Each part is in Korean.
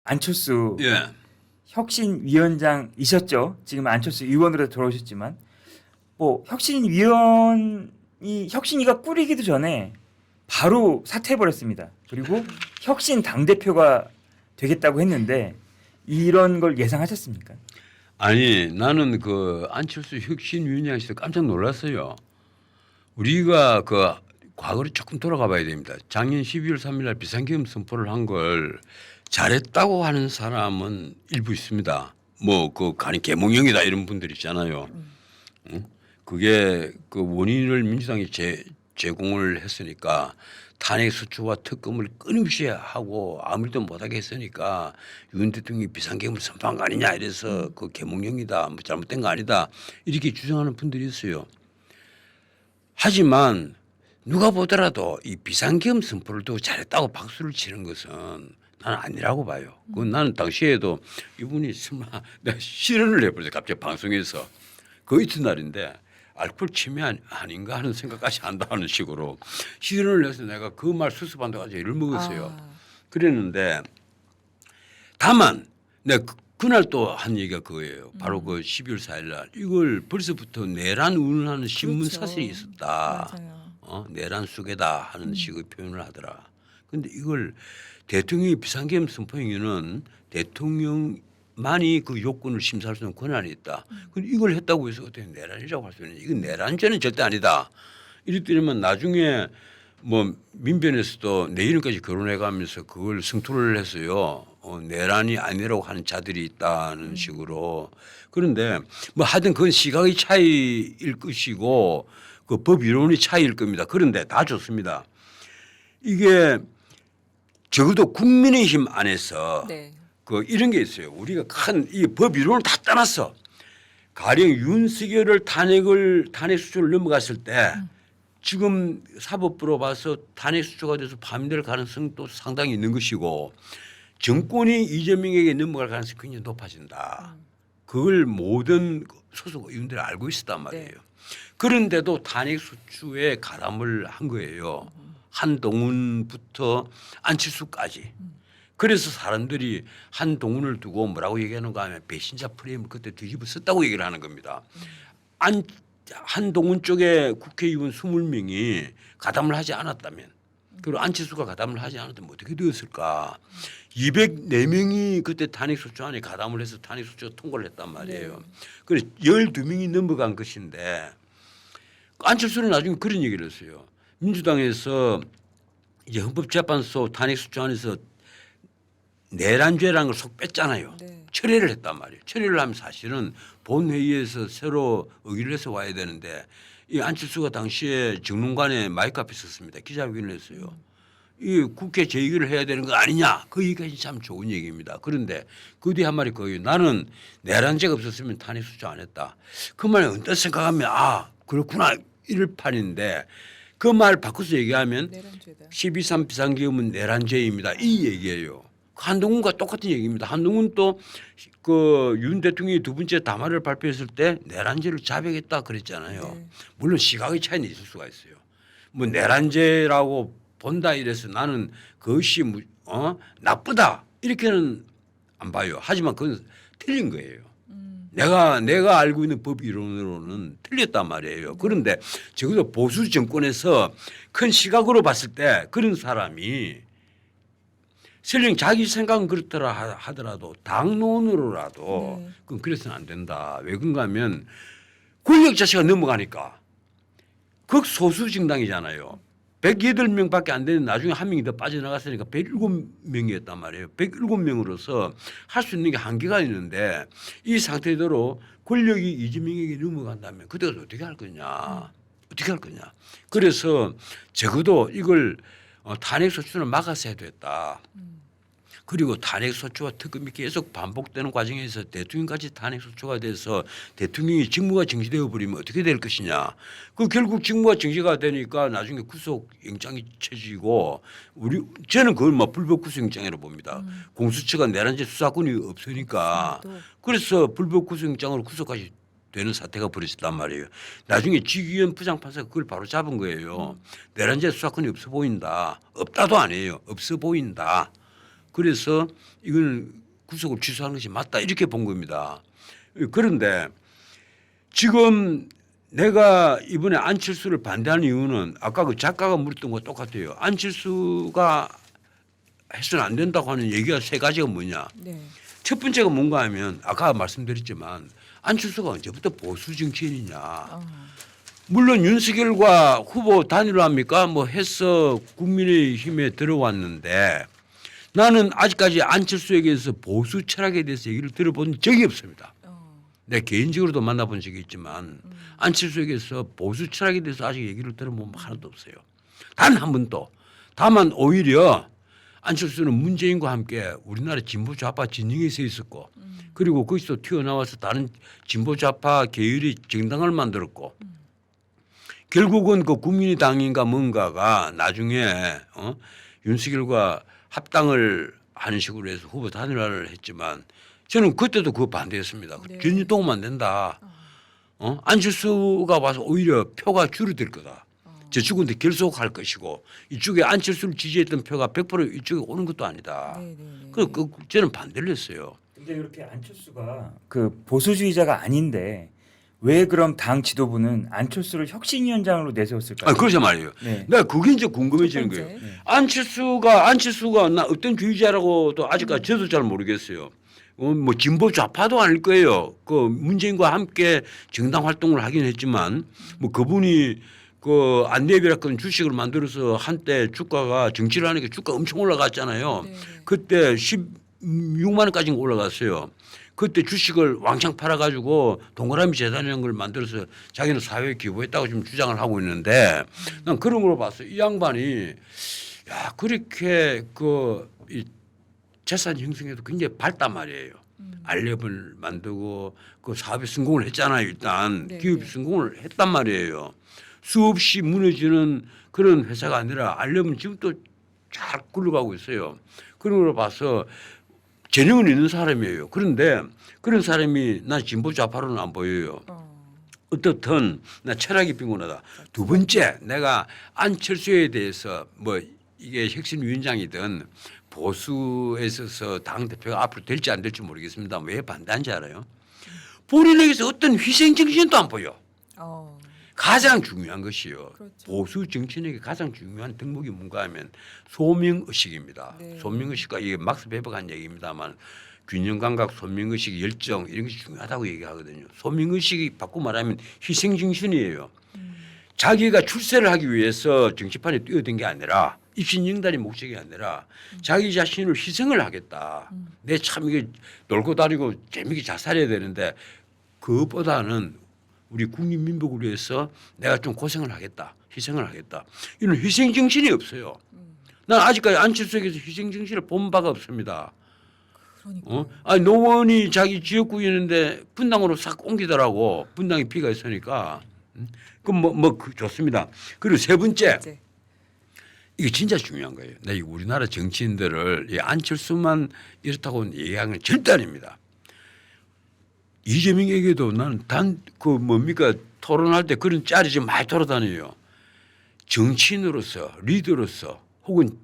안철수 예. 혁신위원장이셨죠. 지금 안철수 의원으로 돌아오셨지만 뭐 혁신위가 꾸리기도 전에 바로 사퇴해버렸습니다. 그리고 혁신 당대표가 되겠다고 했는데 이런 걸 예상하셨습니까? 아니 나는 그 안철수 혁신위원장에서 깜짝 놀랐어요. 우리가 그 과거로 조금 돌아가 봐야 됩니다. 작년 12월 3일 날 비상계엄 선포를 한 걸 잘했다고 하는 사람은 일부 있습니다. 뭐 그 간이 계몽령이다 이런 분들 있잖아요. 응? 그게 그 원인을 민주당이 제공을 했으니까 탄핵 소추와 특검을 끊임없이 하고 아무 일도 못하게 했으니까 윤 대통령이 비상계엄을 선포한 거 아니냐 이래서 그 계몽령이다 뭐 잘못된 거 아니다 이렇게 주장하는 분들이 있어요. 하지만 누가 보더라도 이 비상계엄 선포를 두고 잘했다고 박수를 치는 것은 나는 아니라고 봐요. 그건 나는 당시에도 이분이 설마 내가 실언을 해버렸어요. 갑자기 방송에서 그 이튿날인데 알코올 침해 아닌가 하는 생각까지 한다는 식으로 실언을 해서 내가 그 말 수습한다고 아주 일을 먹었어요. 그랬는데 다만 내가 그날 또 한 얘기가 그거예요. 바로 그 12월 4일 날 이걸 벌써부터 내란 운운하는 신문 그렇죠. 사설이 있었다. 맞아요. 내란 속에다 하는 식의 표현을 하더라. 그런데 이걸 대통령이 비상계엄 선포행위는 대통령만이 그 요건을 심사할 수 있는 권한이 있다. 근데 이걸 했다고 해서 어떻게 내란이라고 할 수 있느냐. 이건 내란죄는 절대 아니다. 이랬더니만 나중에 뭐 민변에서도 내일까지 결혼해가면서 그걸 승토를 했어요. 내란이 아니라고 하는 자들이 있다는 식으로. 그런데 뭐 하여튼 그건 시각의 차이일 것이고 그 법 이론의 차이일 겁니다. 그런데 다 좋습니다. 이게 적어도 국민의힘 안에서 네. 그 이런 게 있어요. 우리가 큰 이 법 이론을 다 떠났어. 가령 윤석열을 탄핵 수준을 넘어갔을 때 지금 사법부로 봐서 탄핵 수주가 돼서 파면될 가능성도 상당히 있는 것이고 정권이 이재명에게 넘어갈 가능성이 굉장히 높아진다. 그걸 모든 소속 의원들이 알고 있었단 말이에요. 네. 그런데도 탄핵 수주에 가담을 한 거예요. 한동훈부터 안철수까지. 그래서 사람들이 한동훈을 두고 뭐라고 얘기하는가 하면 배신자 프레임을 그때 뒤집어 썼다고 얘기를 하는 겁니다. 한동훈 쪽에 국회의원 20명이 가담을 하지 않았다면 그리고 안철수가 가담을 하지 않았다면 어떻게 되었을까. 204명이 그때 탄핵소추안에 가담을 해서 탄핵소추가 통과를 했단 말이에요. 그래서 12명이 넘어간 것인데 안철수는 나중에 그런 얘기를 했어요. 민주당에서 이제 헌법재판소 탄핵소추안에서 내란죄라는 걸 속 뺐잖아요. 네. 철회를 했단 말이에요. 철회를 하면 사실은 본회의에서 새로 의결을 해서 와야 되는데 이 안철수가 당시에 정론관에 마이크 앞에 섰습니다. 기자회견을 했어요. 이 국회 재의결을 해야 되는 거 아니냐. 그 얘기가 참 좋은 얘기입니다. 그런데 그 뒤에 한 말이 거예요. 나는 내란죄가 없었으면 탄핵소추 안 했다. 그 말에 언뜻 생각하면 아 그렇구나 이럴 판인데 그 말 바꿔서 얘기하면 내란죄다. 12.3 비상계엄은 내란죄입니다. 이 얘기예요. 한동훈과 똑같은 얘기입니다. 한동훈 또 그 윤 대통령이 두 번째 담화를 발표했을 때 내란죄를 자백했다 그랬잖아요. 네. 물론 시각의 차이는 있을 수가 있어요. 뭐 내란죄라고 본다 이래서 나는 그것이 나쁘다 이렇게는 안 봐요. 하지만 그건 틀린 거예요. 내가 알고 있는 법 이론으로는 틀렸단 말이에요. 그런데 적어도 보수 정권에서 큰 시각으로 봤을 때 그런 사람이 설령 자기 생각은 그렇더라 하더라도 당론으로라도 네. 그건 그래서는 안 된다. 왜 그런가 하면 권력 자체가 넘어가니까 극소수 정당이잖아요. 108명밖에 안 되는 나중에 한 명이 더 빠져나갔으니까 107명이었단 말이에요. 107명으로서 할 수 있는 게 한계가 있는데 이 상태대로 권력이 이재명에게 넘어간다면 그때 어떻게 할 거냐. 어떻게 할 거냐. 그래서 적어도 이걸 탄핵소추는 막았어야 됐다. 그리고 탄핵소추와 특검이 계속 반복되는 과정에서 대통령까지 탄핵소추가 돼서 대통령이 직무가 정지되어 버리면 어떻게 될 것이냐. 그 결국 직무가 정지가 되니까 나중에 구속영장이 쳐지고 저는 그걸 뭐 불법구속영장이라고 봅니다. 공수처가 내란죄 수사권이 없으니까 그래서 불법구속영장으로 구속까지 되는 사태가 벌어졌단 말이에요. 나중에 지기현 부장판사가 그걸 바로 잡은 거예요. 내란죄 수사권이 없어 보인다. 없다도 아니에요. 없어 보인다. 그래서 이건 구속을 취소하는 것이 맞다 이렇게 본 겁니다. 그런데 지금 내가 이번에 안철수를 반대하는 이유는 아까 그 작가가 물었던 거 똑같아요. 안철수가 해서는 안 된다고 하는 얘기가 세 가지가 뭐냐. 네. 첫 번째가 뭔가 하면 아까 말씀드렸지만 안철수가 언제부터 보수 정치인이냐. 물론 윤석열과 후보 단일화합니까? 뭐 해서 국민의힘에 들어왔는데 나는 아직까지 안철수에게서 보수 철학에 대해서 얘기를 들어본 적이 없습니다. 내 개인적으로도 만나본 적이 있지만 안철수에게서 보수 철학에 대해서 아직 얘기를 들어본 거 하나도 없어요. 단 한 번도. 다만 오히려 안철수는 문재인과 함께 우리나라 진보 좌파 진영에 서 있었고 그리고 거기서 튀어나와서 다른 진보 좌파 계열의 정당을 만들었고 결국은 그 국민의당인가 뭔가가 나중에 윤석열과 합당을 하는 식으로 해서 후보 단일화를 했지만 저는 그때도 그거 반대했습니다. 네. 전혀 도움 안 된다. 안철수가 와서 오히려 표가 줄어들 거다. 저쪽은 결속할 것이고 이쪽에 안철수를 지지했던 표가 100% 이쪽에 오는 것도 아니다. 네. 그 저는 반대를 했어요. 근데 이렇게 안철수가 그 보수주의자가 아닌데 왜 그럼 당 지도부는 안철수를 혁신위원장으로 내세웠을까요? 그러자 말이에요. 네. 내가 그게 이제 궁금해지는 첫 거예요. 번째. 안철수가 나 어떤 주의자라고도 아직까지 저도 잘 모르겠어요. 뭐 진보 좌파도 아닐 거예요. 그 문재인과 함께 정당 활동을 하긴 했지만 뭐 그분이 그 안내비라건 주식을 만들어서 한때 주가가 정치를 하니까 주가 엄청 올라갔잖아요. 네. 그때 16만 원까지 올라갔어요. 그때 주식을 왕창 팔아가지고 동그라미 재단이라는 걸 만들어서 자기는 사회에 기부했다고 지금 주장을 하고 있는데 난 그런 걸 봤어요. 이 양반이 야 그렇게 이 재산 형성에도 굉장히 밝단 말이에요. 알랩을 만들고 그 사업에 성공을 했잖아요. 일단 네, 기업이 네. 성공을 했단 말이에요. 수없이 무너지는 그런 회사가 아니라 알랩은 지금 또 잘 굴러가고 있어요. 그런 걸 봐서 재능은 있는 사람이에요. 그런데 그런 사람이 난 진보 좌파로는 안 보여요. 어떻든 나 철학이 빈곤하다. 두 번째 내가 안철수에 대해서 뭐 이게 혁신위원장이든 보수에 있어서 당대표가 앞으로 될지 안 될지 모르겠습니다. 왜 반대한지 알아요? 본인에게서 어떤 희생 정신도 안 보여. 가장 중요한 것이요. 그렇죠. 보수 정치인에게 가장 중요한 덕목이 뭔가 하면 소명의식입니다. 네. 소명의식과 이게 막스 베버가 한 얘기입니다만 균형감각, 소명의식, 열정 이런 것이 중요하다고 얘기하거든요. 소명의식이 바꿔 말하면 희생정신이에요. 자기가 출세를 하기 위해서 정치판에 뛰어든 게 아니라 입신영단의 목적이 아니라 자기 자신을 희생을 하겠다. 내 참 이게 놀고 다니고 재미있게 잘 살아야 되는데 그것보다는 우리 국민 민복을 위해서 내가 좀 고생을 하겠다. 희생을 하겠다. 이런 희생정신이 없어요. 난 아직까지 안철수에게서 희생정신을 본 바가 없습니다. 그러니까. 아니 노원이 자기 지역구였는데 분당으로 싹 옮기더라고. 분당에 피가 있으니까. 그럼 좋습니다. 그리고 세 번째. 이제. 이게 진짜 중요한 거예요. 나 이거 우리나라 정치인들을 이 안철수만 이렇다고 얘기하는 건 절대 아닙니다. 이재명에게도 나는 토론할 때 그런 짤이 좀 많이 돌아다녀요. 정치인으로서 리더로서 혹은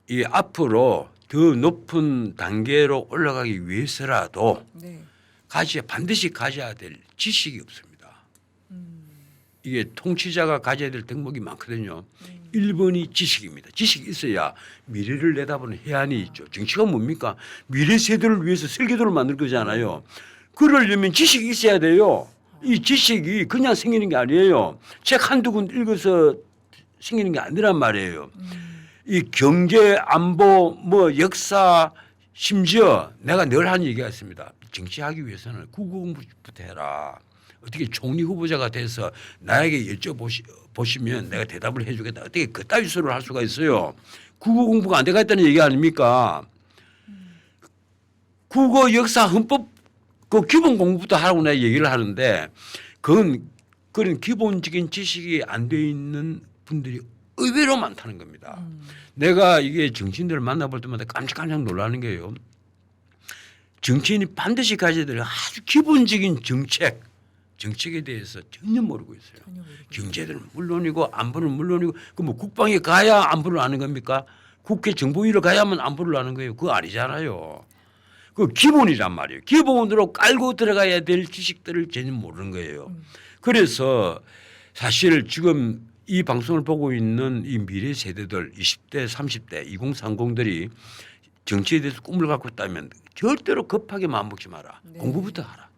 이 앞으로 더 높은 단계로 올라가기 위해서라도 네. 반드시 가져야 될 지식이 없습니다. 이게 통치자가 가져야 될 덕목이 많거든요. 1번이 지식입니다. 지식이 있어야 미래를 내다보는 해안이 있죠. 정치가 뭡니까? 미래 세대를 위해서 설계도를 만들 거잖아요. 그러려면 지식이 있어야 돼요. 이 지식이 그냥 생기는 게 아니에요. 책 한두 권 읽어서 생기는 게 아니란 말이에요. 이 경제, 안보, 역사, 심지어 내가 늘 하는 얘기가 있습니다. 정치하기 위해서는 국어 공부부터 해라. 어떻게 총리 후보자가 돼서 나에게 여쭤보시면 내가 대답을 해주겠다. 어떻게 그따위 소리를 할 수가 있어요. 국어 공부가 안 돼가 있다는 얘기 아닙니까? 국어, 역사, 헌법 그 기본 공부부터 하라고 내가 얘기를 하는데 그런 기본적인 지식이 안 돼 있는 분들이 의외로 많다는 겁니다. 내가 이게 정치인들을 만나볼 때마다 깜짝깜짝 놀라는 게요. 정치인이 반드시 가져야 될 아주 기본적인 정책에 대해서 전혀 모르고 있어요. 경제는 물론이고 안보는 물론이고 국방에 가야 안보를 아는 겁니까? 국회 정보위를 가야만 안보를 하는 거예요. 그거 아니잖아요. 그 기본이란 말이에요. 기본으로 깔고 들어가야 될 지식들을 전혀 모르는 거예요. 그래서 사실 지금 이 방송을 보고 있는 이 미래 세대들 20대, 30대, 2030들이 정치에 대해서 꿈을 갖고 있다면 절대로 급하게 마음먹지 마라. 네. 공부부터 하라.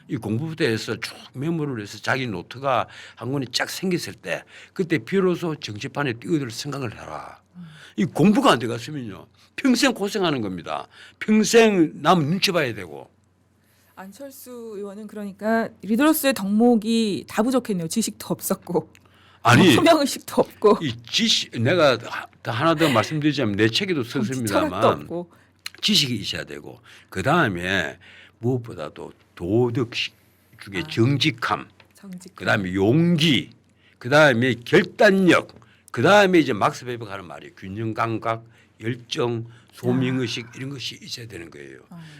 이 공부부터 해서 쭉 메모를 해서 자기 노트가 한 권이 쫙 생겼을 때 그때 비로소 정치판에 뛰어들 생각을 해라. 이 공부가 안 돼갔으면요. 평생 고생하는 겁니다. 평생 남 눈치 봐야 되고. 안철수 의원은 그러니까 리더로서의 덕목이 다 부족했네요. 지식도 없었고 아니 투명의식도 없고 이 지식 내가 하나 더 말씀드리자면 내 책에도 철학도 썼습니다만 없고 지식이 있어야 되고 그 다음에 무엇보다도 도덕식 중에 정직함, 정직. 그 다음에 용기, 그 다음에 결단력, 그 다음에 이제 막스 베버가 하는 말이 균형 감각, 열정, 소명의식 이런 것이 있어야 되는 거예요.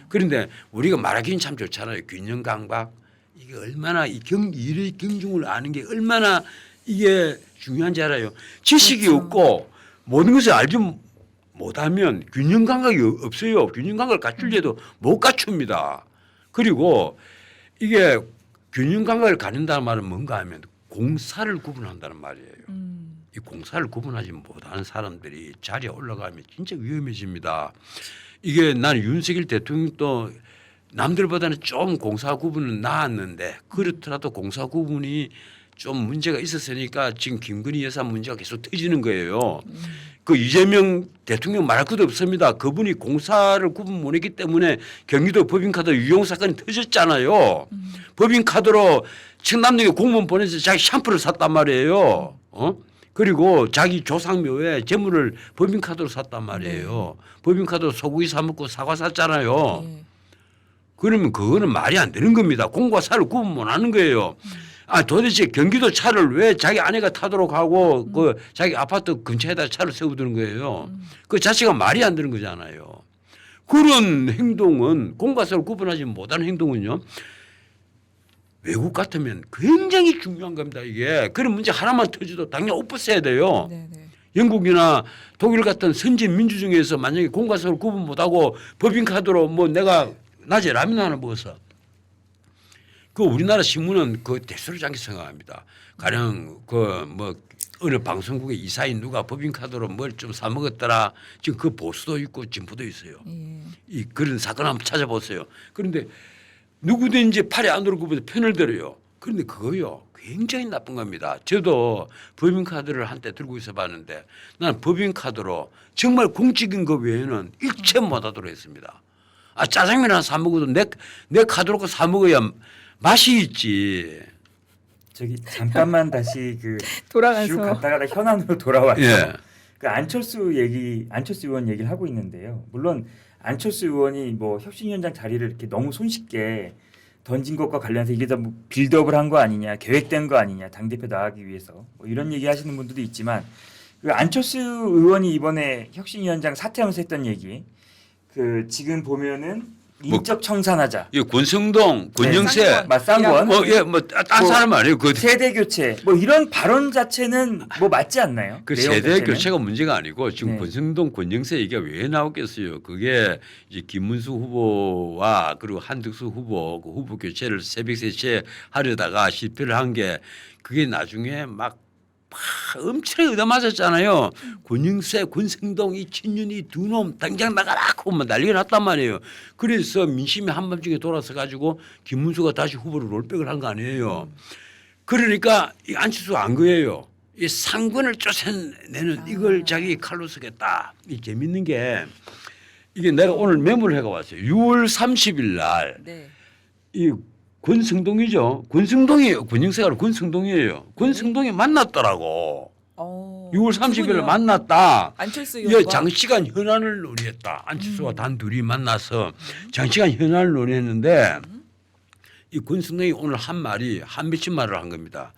그런데 우리가 말하기는 참 좋잖아요. 균형 감각 이게 얼마나 일의 경중을 아는 게 얼마나 이게 중요한지 알아요. 지식이 그렇죠. 없고 모든 것을 알지 못하면 균형 감각이 없어요. 균형 감각을 갖추려도 못 갖춥니다. 그리고 이게 균형 감각을 갖는다는 말은 뭔가 하면 공사를 구분한다는 말이에요. 이 공사를 구분하지 못하는 사람들이 자리에 올라가면 진짜 위험해집니다. 이게 나는 윤석열 대통령도 남들보다는 좀 공사 구분은 나았는데 그렇더라도 공사 구분이 좀 문제가 있었으니까 지금 김건희 여사 문제가 계속 터지는 거예요. 그 이재명 대통령 말할 것도 없습니다. 그분이 공사를 구분 못했기 때문에 경기도 법인카드 유용 사건이 터졌잖아요. 법인카드로 청남역에 공무원 보내서 자기 샴푸를 샀단 말이에요. 그리고 자기 조상묘에 재물을 법인카드로 샀단 말이에요. 법인카드로 소고기 사 먹고 사과 샀잖아요. 네. 그러면 그거는 말이 안 되는 겁니다. 공과 사를 구분 못하는 거예요. 아 도대체 경기도 차를 왜 자기 아내가 타도록 하고 그 자기 아파트 근처에다 차를 세워두는 거예요. 그 자체가 말이 안 되는 거잖아요. 그런 행동은 공과 사를 구분하지 못하는 행동은요. 외국 같으면 굉장히 중요한 겁니다. 이게 그런 문제 하나만 터져도 당연히 엎었어야 돼요. 네, 네. 영국이나 독일 같은 선진 민주주의에서 만약에 공과 사를 구분 못하고 법인카드로 뭐 내가 낮에 라면 하나 먹었어. 그 우리나라 신문은 그 대수로 장기 생각합니다. 가령 그 뭐 어느 방송국의 이사인 누가 법인카드로 뭘 좀 사 먹었더라. 지금 그 보수도 있고 진보도 있어요. 예. 이 그런 사건 한번 찾아보세요. 그런데 누구든지 팔이 안으로 굽어서 편을 들어요. 그런데 그거요 굉장히 나쁜 겁니다. 저도 법인카드를 한때 들고 있어 봤는데 나는 법인카드로 정말 공적인 거 외에는 일체 못하도록 했습니다. 아 짜장면 하나 사 먹어도 내 카드로 사 먹어야 맛이 있지. 저기 잠깐만 다시 그 돌아가서 쭉 갔다가 현안으로 돌아와서 예. 그 안철수 의원 얘기를 하고 있는데요. 물론 안철수 의원이 뭐 혁신위원장 자리를 이렇게 너무 손쉽게 던진 것과 관련해서 이게 다 뭐 빌드업을 한 거 아니냐, 계획된 거 아니냐, 당 대표 나가기 위해서 뭐 이런 얘기 하시는 분들도 있지만 그 안철수 의원이 이번에 혁신위원장 사퇴하면서 했던 얘기, 그 지금 보면은 인적 청산하자. 이 권성동, 권영세, 쌍권. 맞쌍권. 예, 뭐 딴 뭐 사람 아니에요. 그 세대 교체 뭐 이런 발언 자체는 뭐 맞지 않나요? 그 내용 세대 자체는? 교체가 문제가 아니고 지금 네. 권성동, 권영세 얘기가 왜 나왔겠어요? 그게 이제 김문수 후보와 그리고 한덕수 후보 그 후보 교체를 새벽 3시에 하려다가 실패를 한 게 그게 나중에 막 엄청 얻어맞았잖아요. 권영세, 권성동 이 친윤이 두 놈 당장 나가라 하고 막 난리가 났단 말이에요. 그래서 민심이 한밤중에 돌아서 가지고 김문수가 다시 후보로 롤백을 한 거 아니에요. 그러니까 이 안철수가 안 거예요. 이 상권을 쫓아내는 이걸 자기 칼로 쓰겠다. 이 재밌는 게 이게 내가 오늘 메모를 해가 왔어요. 6월 30일 날 네. 이 권성동이죠. 권성동이에요. 권영세가 아니라 권성동이에요. 권성동이 만났더라고. 6월 30일 날 만났다. 안철수 예, 의원과 장시간 현안을 논의했다. 안철수와 단 둘이 만나서 장시간 현안을 논의했는데 이 권성동이 오늘 한 말이 한 맺힌 말을 한 겁니다.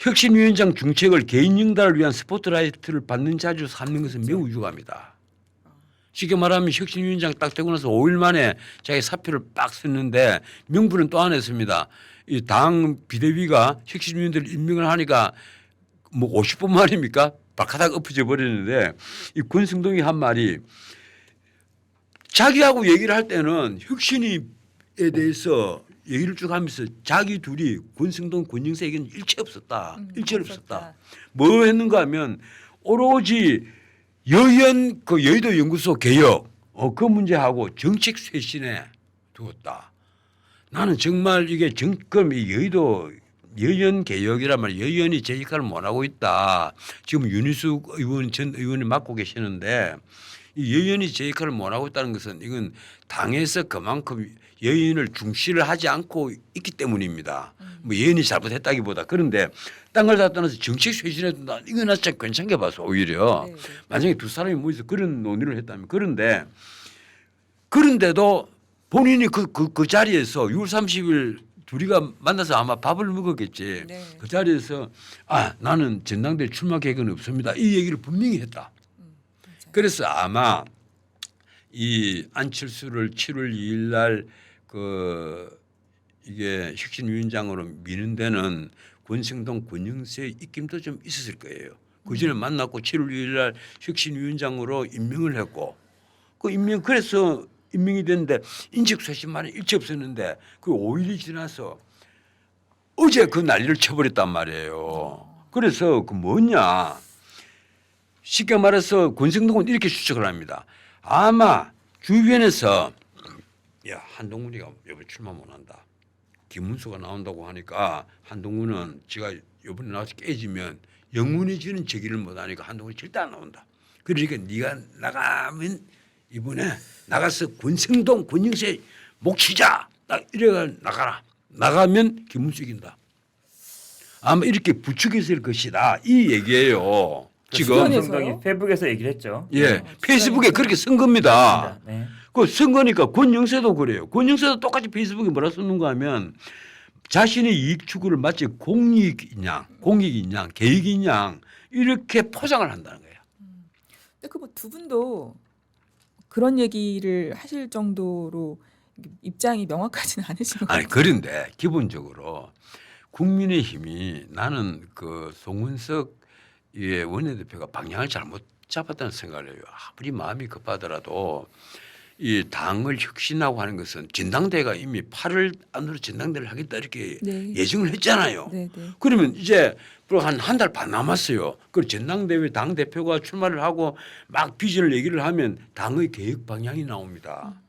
혁신위원장 중책을 개인 영달을 위한 스포트라이트를 받는 자리로 삼는 것은 매우 유감이다. 쉽게 말하면 혁신위원장 딱 되고 나서 5일 만에 자기 사표를 빡 썼는데 명분은 또 안 했습니다. 이 당 비대위가 혁신위원들 임명을 하니까 뭐 50분 만입니까? 발가락 엎어져 버리는데 이 권승동이 한 말이 자기하고 얘기를 할 때는 혁신위에 대해서 얘기를 쭉 하면서 자기 둘이 권승동 권영세에게는 일체 없었다. 일체 없었다. 뭐 했는가 하면 오로지 여연 그 여의도 연구소 개혁 그 문제하고 정책 쇄신에 두었다. 나는 정말 이게 그럼 이 여의도 여연 개혁이란 말이야. 여연이 제 역할을 못하고 있다. 지금 윤희숙 의원 전 의원이 맡고 계시는데 이 여연이 제 역할을 못하고 있다는 것은 이건 당에서 그만큼 여연을 중시를 하지 않고 있기 때문입니다. 뭐 여연이 잘못했다기보다 그런데 딴 걸 다 떠나서 정책 쇄신에 둔다. 이건 나 참 괜찮게 봐서 오히려 네, 네. 만약에 두 사람이 모여서 그런 논의를 했다면 그런데도 본인이 그 자리에서 6월 30일 둘이가 만나서 아마 밥을 먹었겠지. 네. 그 자리에서 나는 전당대회 출마 계획은 없습니다. 이 얘기를 분명히 했다. 맞아요. 그래서 아마 이 안철수를 7월 2일 날 이게 혁신위원장으로 미는 데는 권성동 권영세의 입김도 좀 있었을 거예요. 그 전에 만났고 7월 2일 날 혁신위원장으로 임명을 했고 그래서 임명이 됐는데 인적 쇄신만은 일체 없었는데 그 5일이 지나서 어제 그 난리를 쳐버렸단 말이에요. 그래서 그 뭐냐. 쉽게 말해서 권성동은 이렇게 추측을 합니다. 아마 주변에서 야 한동훈이가 이번에 출마 못한다. 김문수가 나온다고 하니까 한동훈은 지가 이번에 나와서 깨지면 영원히 지는 제기를 못하니까 한동훈이 절대 안 나온다. 그러니까 네가 나가면 이번에 나가서 권성동 권영세 목치자 딱 이래가 나가라. 나가면 김문수 이긴다. 아마 이렇게 부추겼을 것이다. 이 얘기예요. 지금 주변에서요? 권성동이 페북에서 얘기를 했죠. 예 페이스북에 그렇게 쓴 겁니다. 네. 그 선거니까 권영세도 그래요. 권영세도 똑같이 페이스북에 뭐라 썼는가 하면 자신의 이익 추구를 마치 공익이냐 계획이냐 이렇게 포장을 한다는 거예요. 근데 그 뭐 두 분도 그런 얘기를 하실 정도로 입장이 명확하지는 않으신 것 아니 같아요. 그런데 기본적으로 국민의힘이 나는 그 송은석 원내대표가 방향을 잘못 잡았다는 생각을 해요. 아무리 마음이 급하더라도 이 당을 혁신하고 하는 것은 전당대회가 이미 8월 안으로 전당대회를 하겠다 이렇게 네. 예정을 했잖아요. 네, 네. 그러면 이제 한 달 반 남았어요. 그 전당대회 당 대표가 출마를 하고 막 비전을 얘기를 하면 당의 개혁 방향이 나옵니다.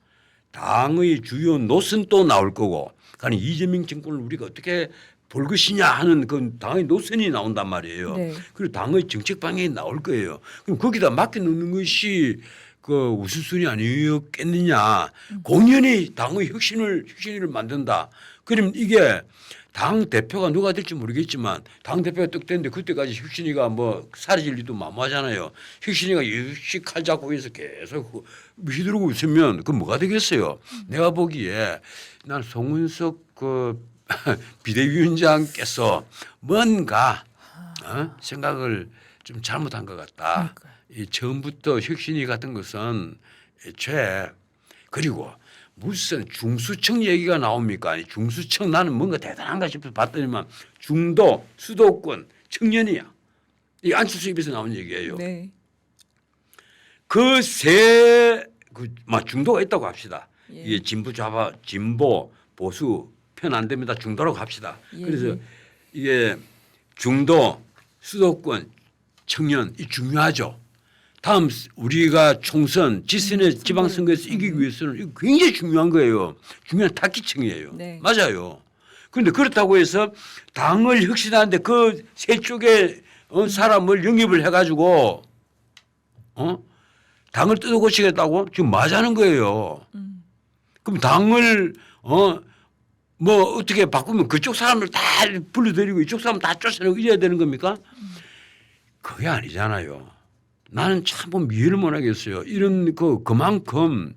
당의 주요 노선 또 나올 거고, 그러니까 이재명 정권을 우리가 어떻게 볼 것이냐 하는 그 당의 노선이 나온단 말이에요. 네. 그리고 당의 정책 방향이 나올 거예요. 그럼 거기다 맡겨놓는 것이 그 우선순위 아니었겠느냐. 공연히 당의 혁신을 만든다. 그럼 이게 당 대표가 누가 될지 모르겠지만 당 대표가 떡 됐는데 그때까지 혁신이가 뭐 사라질 리도 만무하잖아요. 혁신이가 역시 칼 잡고 해서 계속 휘두르고 있으면 그 뭐가 되겠어요. 내가 보기에 난 송은석 그 비대위원장께서 뭔가 생각을 좀 잘못한 것 같다. 그러니까요. 이 처음부터 혁신이 같은 것은 애초에 그리고 무슨 중수청 얘기가 나옵니까? 아니, 중수청 나는 뭔가 대단한가 싶어서 봤더니만 중도, 수도권, 청년이야. 이 안철수 입에서 나온 얘기예요. 네. 중도가 있다고 합시다. 예. 이게 진보, 보수 편 안 됩니다. 중도라고 합시다. 예, 그래서 예. 이게 중도, 수도권, 청년 이 중요하죠. 다음 우리가 총선 지선의 지방선거에서 이기기 위해서는 이거 굉장히 중요한 거예요. 중요한 타깃층이에요. 네. 맞아요. 그런데 그렇다고 해서 당을 혁신하는데 그 세 쪽에 사람을 영입을 해가지고 당을 뜯어고치겠다고 지금 맞하는 거예요. 그럼 당을 뭐 어떻게 바꾸면 그쪽 사람을 다 불러들이고 이쪽 사람 다 쫓아내고 이래야 되는 겁니까? 그게 아니잖아요. 나는 참 이해를 못 하겠어요. 이런 그만큼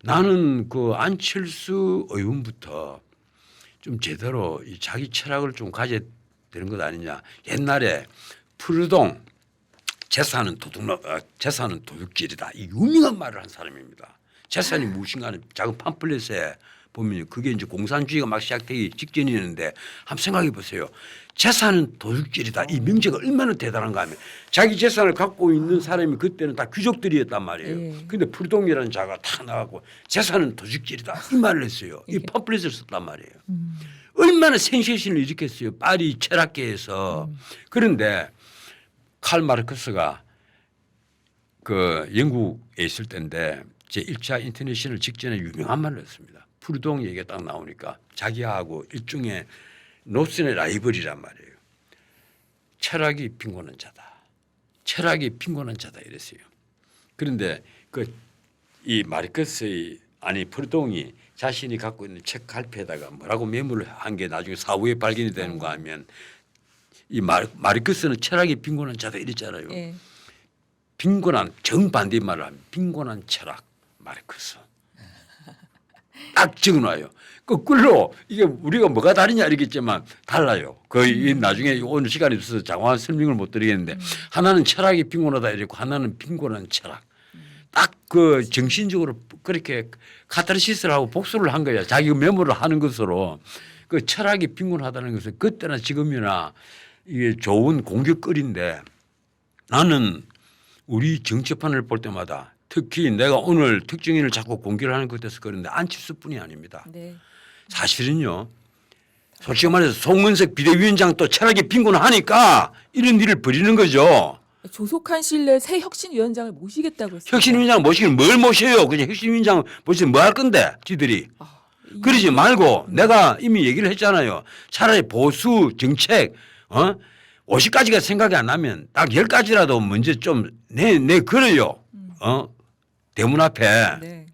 나는 그 안철수 의원부터 좀 제대로 이 자기 철학을 좀 가져야 되는 것 아니냐. 옛날에 푸르동 재산은 도둑질이다. 이 유명한 말을 한 사람입니다. 재산이 무엇인가 하는 작은 팜플렛에 보면 그게 이제 공산주의가 막 시작되기 직전이었는데 한번 생각해 보세요. 재산은 도둑질이다. 이 명제가 얼마나 대단한가 하면 자기 재산을 갖고 있는 사람이 그때는 다 귀족들이었단 말이에요. 예. 근데 불동이라는 자가 탁 나가고 재산은 도둑질이다. 이 말을 했어요. 이 예. 팜플렛을 썼단 말이에요. 얼마나 센세이션을 일으켰어요. 파리 철학계에서. 그런데 칼 마르크스가 그 영국에 있을 때인데 제 1차 인터내셔널 직전에 유명한 말을 했습니다. 프루동 얘기가 딱 나오니까 자기하고 일종의 노슨의 라이벌이란 말이에요. 철학이 빈곤한 자다. 철학이 빈곤한 자다 이랬어요. 그런데 그 이 마르크스의 아니 프루동이 자신이 갖고 있는 책 갈피에다가 뭐라고 메모를 한 게 나중에 사후에 발견이 되는가 하면 이 마르크스는 철학이 빈곤한 자다 이랬잖아요. 예. 빈곤한 정반대 말을 하면 빈곤한 철학 마르크스 딱 적어놔요. 거꾸로 이게 우리가 뭐가 다르냐 이러겠지만 달라요. 거의 나중에 오늘 시간이 없어서 장황한 설명을 못 드리겠는데 하나는 철학이 빈곤하다 이랬고 하나는 빈곤한 철학. 딱 그 정신적으로 그렇게 카타르시스를 하고 복수를 한 거야. 자기 메모를 하는 것으로 그 철학이 빈곤하다는 것은 그때나 지금이나 이게 좋은 공격거리인데 나는 우리 정치판을 볼 때마다 특히 내가 오늘 특정인을 자꾸 공격을 하는 것 같아서 그런데 안치수뿐이 아닙니다. 네. 사실은요. 솔직히 말해서 송은석 비대위원장도 철학이 빈곤하니까 이런 일을 벌이는 거죠. 조속한 시일 내에 새 혁신위원장을 모시겠다고 했어요. 혁신위원장 모시긴 뭘 모셔요. 그냥 혁신위원장 모시면 뭐 할 건데 지들이. 그러지 말고 내가 이미 얘기를 했잖아요. 차라리 보수 정책 50가지가 생각이 안 나면 딱 10가지라도 먼저 좀 내 걸어요. 대문 앞에. 네.